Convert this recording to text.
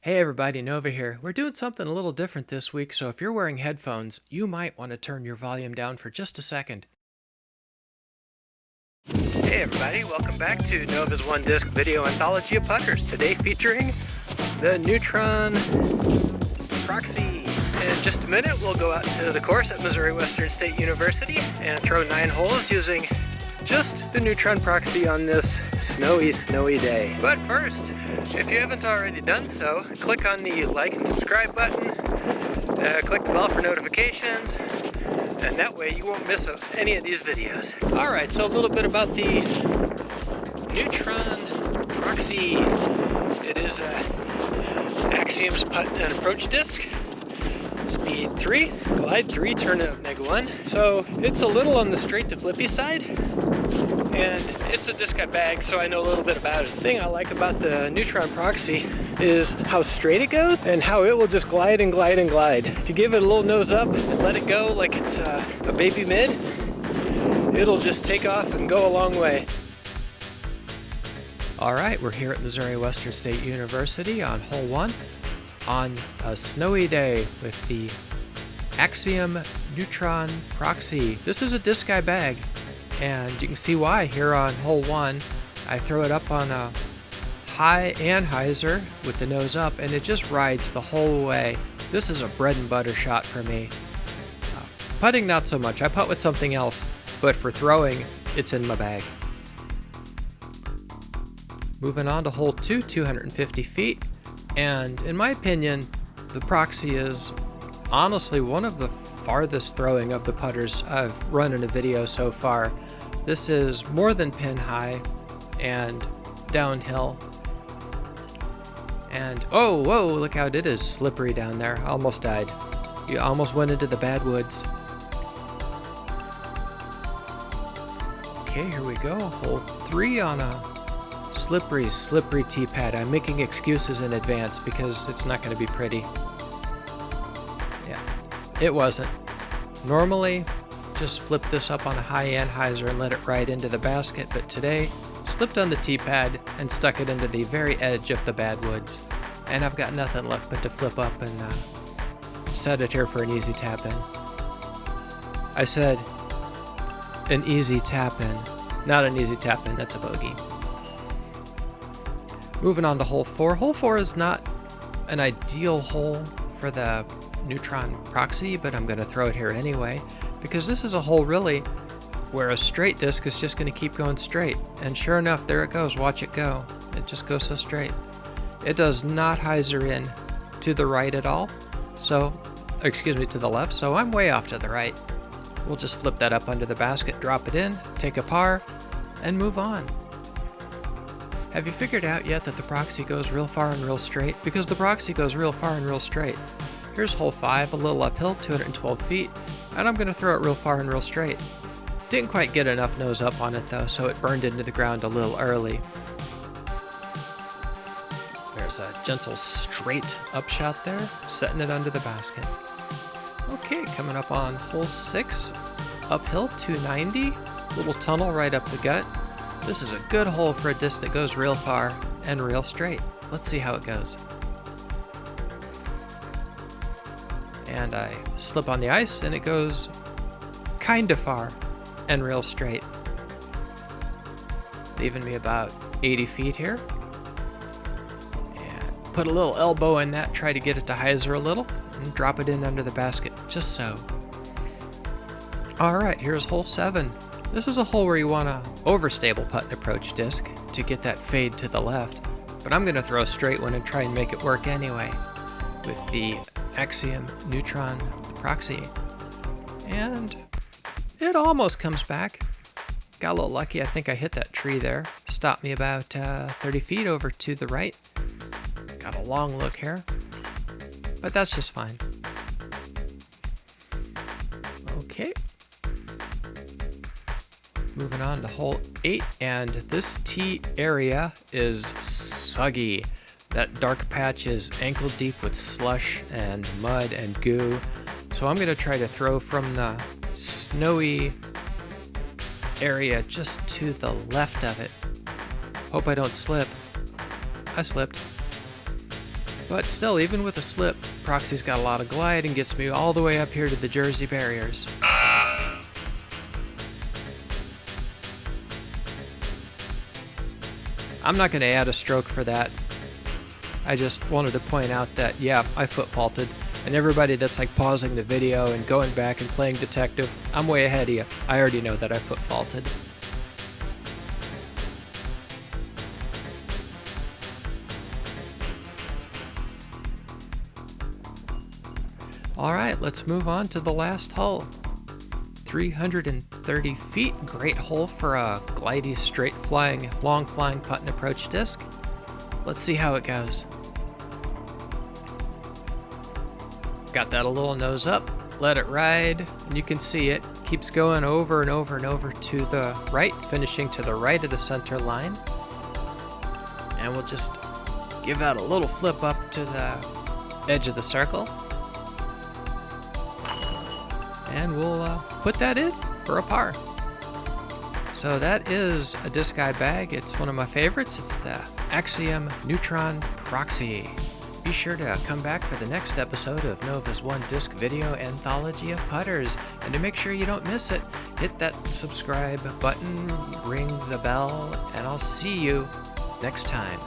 Hey everybody, Nova here. We're doing something a little different this week, so if you're wearing headphones, you might want to turn your volume down for just a second. Hey everybody, welcome back to Nova's One Disc Video Anthology of Putters. Today featuring the Neutron Proxy. In just a minute, we'll go out to the course at Missouri Western State University and throw 9 holes using just the Neutron Proxy on this snowy day. But first, if you haven't already done so, click on the like and subscribe button, click the bell for notifications, and that way you won't miss any of these videos. Alright, so a little bit about the Neutron Proxy. It is Axiom's putt and approach disc. Speed 3, glide 3, turn of -1. So it's a little on the straight to flippy side, and it's a disc I bag, so I know a little bit about it. The thing I like about the Neutron Proxy is how straight it goes and how it will just glide and glide and glide. If you give it a little nose up and let it go like it's a baby mid, it'll just take off and go a long way. Alright, we're here at Missouri Western State University on hole 1. On a snowy day with the Axiom Neutron Proxy. This is a disc I bag, and you can see why here on hole 1. I throw it up on a high anhyzer with the nose up, and it just rides the whole way. This is a bread and butter shot for me. Putting, not so much. I putt with something else, but for throwing, it's in my bag. Moving on to hole 2, 250 feet. And in my opinion, the Proxy is honestly one of the farthest throwing of the putters I've run in a video so far. This is more than pin high and downhill. And oh, whoa, look how it is slippery down there. I almost died. You almost went into the bad woods. Okay, here we go. Hole 3 on a slippery tee pad. I'm making excuses in advance because it's not going to be pretty. Yeah, it wasn't. Normally, just flip this up on a high anhyzer and let it ride into the basket, but today, slipped on the tee pad and stuck it into the very edge of the bad woods. And I've got nothing left but to flip up and set it here for an easy tap in. I said an easy tap in, not an easy tap in, that's a bogey. Moving on to hole 4. Hole 4 is not an ideal hole for the Neutron Proxy, but I'm going to throw it here anyway, because this is a hole really where a straight disc is just going to keep going straight. And sure enough, there it goes. Watch it go. It just goes so straight. It does not hyzer in to the right at all. So, excuse me, to the left. So I'm way off to the right. We'll just flip that up under the basket, drop it in, take a par, and move on. Have you figured out yet that the Proxy goes real far and real straight? Because the Proxy goes real far and real straight. Here's hole 5, a little uphill, 212 feet, and I'm going to throw it real far and real straight. Didn't quite get enough nose up on it though, so it burned into the ground a little early. There's a gentle straight upshot there, setting it under the basket. Okay, coming up on hole 6, uphill, 290, little tunnel right up the gut. This is a good hole for a disc that goes real far and real straight. Let's see how it goes. And I slip on the ice and it goes kind of far and real straight. Leaving me about 80 feet here. And put a little elbow in that, try to get it to hyzer a little, and drop it in under the basket, just so. Alright, here's hole 7. This is a hole where you want to overstable putt and approach disc to get that fade to the left, but I'm going to throw a straight one and try and make it work anyway with the Axiom Neutron Proxy. And it almost comes back. Got a little lucky. I think I hit that tree there. Stopped me about 30 feet over to the right. Got a long look here, but that's just fine. Okay. Moving on to hole 8, and this tee area is soggy. That dark patch is ankle deep with slush and mud and goo. So I'm going to try to throw from the snowy area just to the left of it. Hope I don't slip. I slipped. But still, even with a slip, Proxy's got a lot of glide and gets me all the way up here to the Jersey barriers. I'm not going to add a stroke for that. I just wanted to point out that, yeah, I foot faulted. And everybody that's like pausing the video and going back and playing detective, I'm way ahead of you. I already know that I foot faulted. Alright, let's move on to the last hole. 330 feet, great hole for a glidey, straight flying, long flying putt and approach disc. Let's see how it goes. Got that a little nose up, let it ride, and you can see it keeps going over and over and over to the right, finishing to the right of the center line. And we'll just give that a little flip up to the edge of the circle. And we'll put that in for a par. So that is a disc guide bag. It's one of my favorites. It's the Axiom Neutron Proxy. Be sure to come back for the next episode of Nova's one disc video anthology of putters. And to make sure you don't miss it, hit that subscribe button, ring the bell, and I'll see you next time.